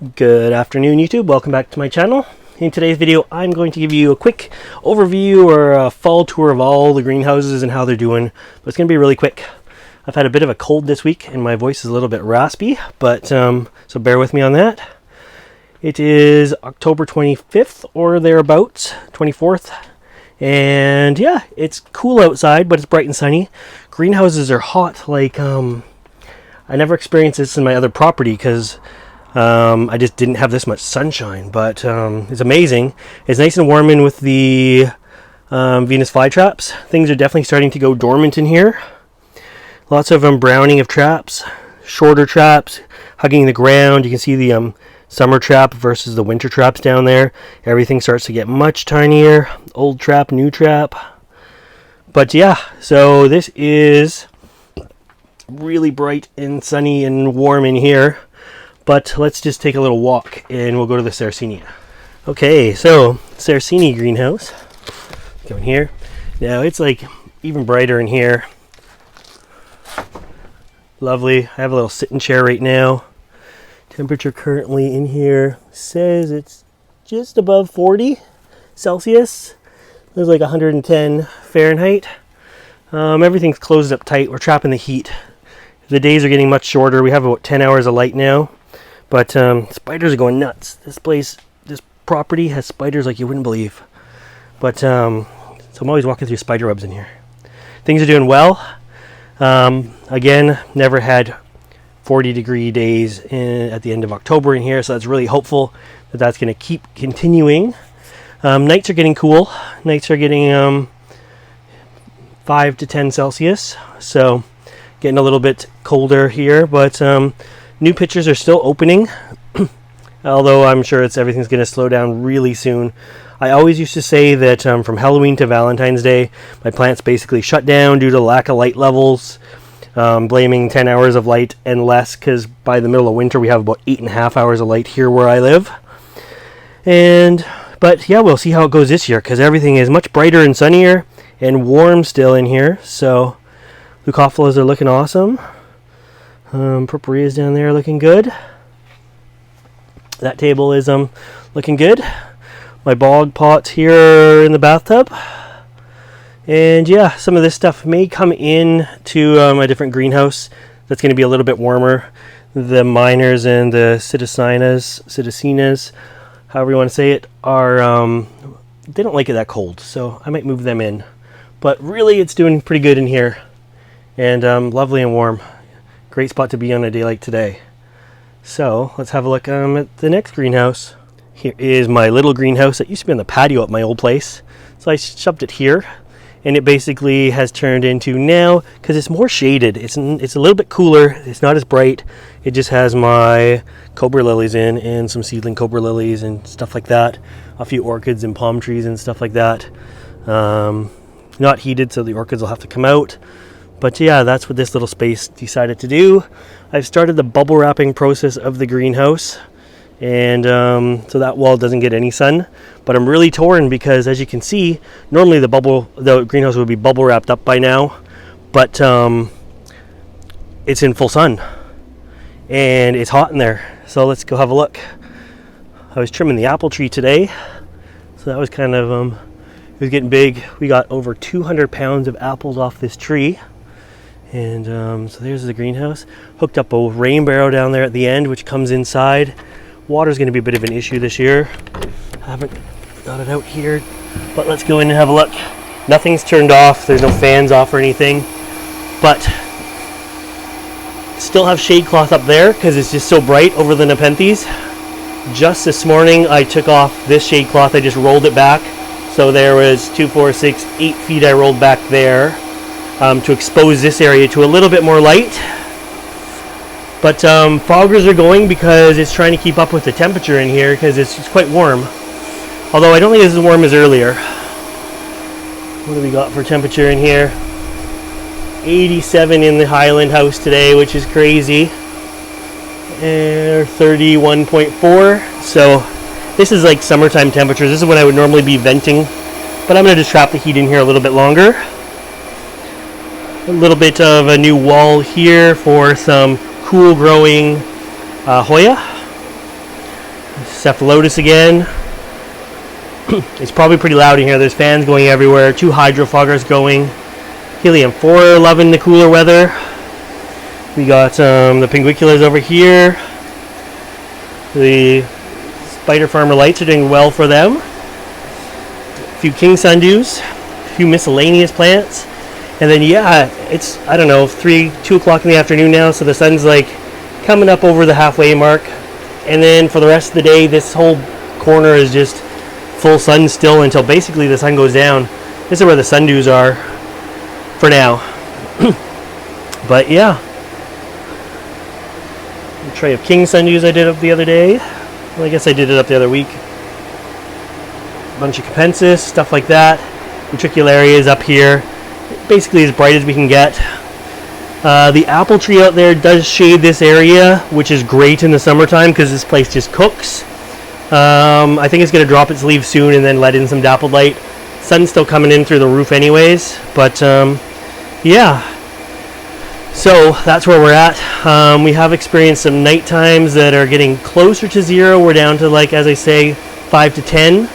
Good afternoon, YouTube. Welcome back to my channel. In today's video, I'm going to give you a quick overview or a fall tour of all the greenhouses and how they're doing. But it's going to be really quick. I've had a bit of a cold this week and my voice is a little bit raspy, but so bear with me on that. It is October 25th or thereabouts, 24th. And yeah, it's cool outside, but it's bright and sunny. Greenhouses are hot like I never experienced this in my other property because I just didn't have this much sunshine, but it's amazing. It's nice and warm in with the Venus flytraps. Things are definitely starting to go dormant in here. Lots of browning of traps, shorter traps, hugging the ground. You can see the summer trap versus the winter traps down there. Everything starts to get much tinier. Old trap, new trap. But yeah, so this is really bright and sunny and warm in here. But let's just take a little walk and we'll go to the Sarracenia. Okay, so Sarracenia greenhouse. Go in here. Now it's like even brighter in here. Lovely. I have a little sitting chair right now. Temperature currently in here says it's just above 40 Celsius. There's like 110 Fahrenheit. Everything's closed up tight. We're trapping the heat. The days are getting much shorter. We have about 10 hours of light now. But spiders are going nuts. This property has spiders like you wouldn't believe. But so I'm always walking through spider webs in here. Things are doing well. Again, never had 40-degree days at the end of October in here, so that's really hopeful that that's going to keep continuing. Nights are getting cool. Nights are getting 5 to 10 Celsius, so getting a little bit colder here, but new pitchers are still opening, although I'm sure everything's going to slow down really soon. I always used to say that from Halloween to Valentine's Day, my plants basically shut down due to lack of light levels, blaming 10 hours of light and less, because by the middle of winter we have about 8.5 hours of light here where I live. But yeah, we'll see how it goes this year, because everything is much brighter and sunnier and warm still in here. So Leucophilas are looking awesome. Purpureas down there looking good. That table is looking good. My bog pots here in the bathtub. And yeah, some of this stuff may come in to a different greenhouse that's going to be a little bit warmer. The minors and the citicinas, however you want to say it, are they don't like it that cold, so I might move them in. But really, it's doing pretty good in here, and lovely and warm. Great spot to be on a day like today. So let's have a look at the next greenhouse. Here is my little greenhouse that used to be on the patio at my old place. So I shoved it here, and it basically has turned into now, because it's more shaded. It's a little bit cooler. It's not as bright. It just has my cobra lilies in and some seedling cobra lilies and stuff like that. A few orchids and palm trees and stuff like that. Not heated, so the orchids will have to come out. But yeah, that's what this little space decided to do. I've started the bubble wrapping process of the greenhouse, and so that wall doesn't get any sun. But I'm really torn because, as you can see, normally the greenhouse would be bubble wrapped up by now, but it's in full sun and it's hot in there. So let's go have a look. I was trimming the apple tree today, so that was kind of it was getting big. We got over 200 pounds of apples off this tree. And so there's the greenhouse. Hooked up a rain barrel down there at the end, which comes inside. Water's going to be a bit of an issue this year. I haven't got it out here, but let's go in and have a look. Nothing's turned off. There's no fans off or anything, but still have shade cloth up there because it's just so bright over the Nepenthes. Just this morning, I took off this shade cloth. I just rolled it back. So there was 2, 4, 6, 8 feet I rolled back there. To expose this area to a little bit more light. But foggers are going because it's trying to keep up with the temperature in here because it's quite warm. Although I don't think it's as warm as earlier. What do we got for temperature in here? 87 in the Highland house today, which is crazy. And 31.4. So this is like summertime temperatures. This is when I would normally be venting. But I'm going to just trap the heat in here a little bit longer. A little bit of a new wall here for some cool growing Hoya. Cephalotus again. It's probably pretty loud in here. There's fans going everywhere. 2 hydrofoggers going. Helium-4 loving the cooler weather. We got the Pinguiculas over here. The spider farmer lights are doing well for them. A few king sundews. A few miscellaneous plants. And then, yeah, it's, I don't know, 2 o'clock in the afternoon now, so the sun's like coming up over the halfway mark. And then for the rest of the day, this whole corner is just full sun still until basically the sun goes down. This is where the sundews are for now. But yeah, a tray of king sundews I did up the other day. Well, I guess I did it up the other week. A bunch of Nepenthes, stuff like that. Ventricularia is up here. Basically as bright as we can get. The apple tree out there does shade this area, which is great in the summertime because this place just cooks. I think it's going to drop its leaves soon and then let in some dappled light. Sun's still coming in through the roof anyways, but yeah. So that's where we're at. We have experienced some night times that are getting closer to 0. We're down to, like, as I say, 5 to 10.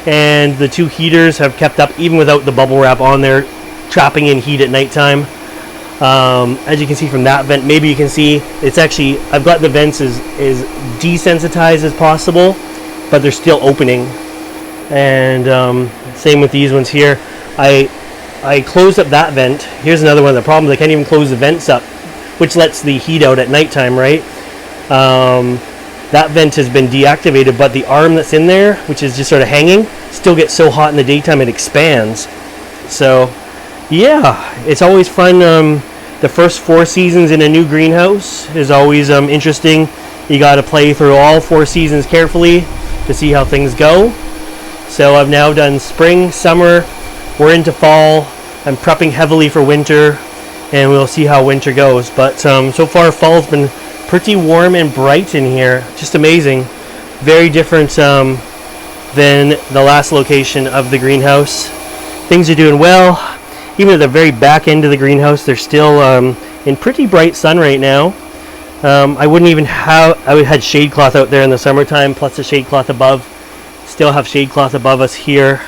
And the 2 heaters have kept up even without the bubble wrap on there, trapping in heat at nighttime. As you can see from that vent, maybe you can see it's actually, I've got the vents as desensitized as possible, but they're still opening. And same with these ones here. I closed up that vent. Here's another one of the problems. I can't even close the vents up, which lets the heat out at nighttime, right? That vent has been deactivated, but the arm that's in there, which is just sort of hanging, still gets so hot in the daytime it expands. So yeah, it's always fun. The first 4 seasons in a new greenhouse is always interesting. You got to play through all 4 seasons carefully to see how things go. So I've now done spring, summer, we're into fall. I'm prepping heavily for winter, and we'll see how winter goes. But so far fall's been pretty warm and bright in here. Just amazing. Very different than the last location of the greenhouse. Things are doing well. Even at the very back end of the greenhouse, they're still in pretty bright sun right now. I wouldn't even have, I had shade cloth out there in the summertime, plus the shade cloth above. Still have shade cloth above us here.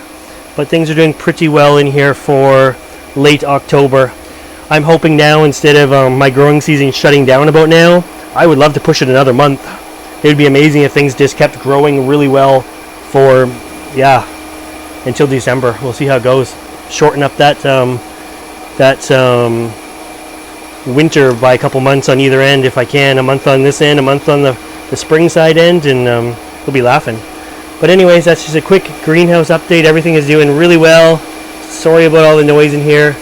But things are doing pretty well in here for late October. I'm hoping now, instead of my growing season shutting down about now, I would love to push it another month. It would be amazing if things just kept growing really well for, yeah, until December. We'll see how it goes. Shorten up that winter by a couple months on either end if I can. A month on this end, a month on the spring side end, and we'll be laughing. But anyways, that's just a quick greenhouse update. Everything is doing really well. Sorry about all the noise in here.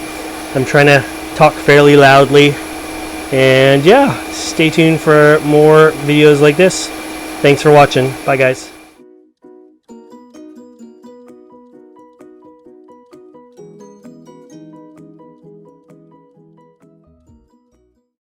I'm trying to talk fairly loudly. And yeah, stay tuned for more videos like this. Thanks for watching. Bye guys.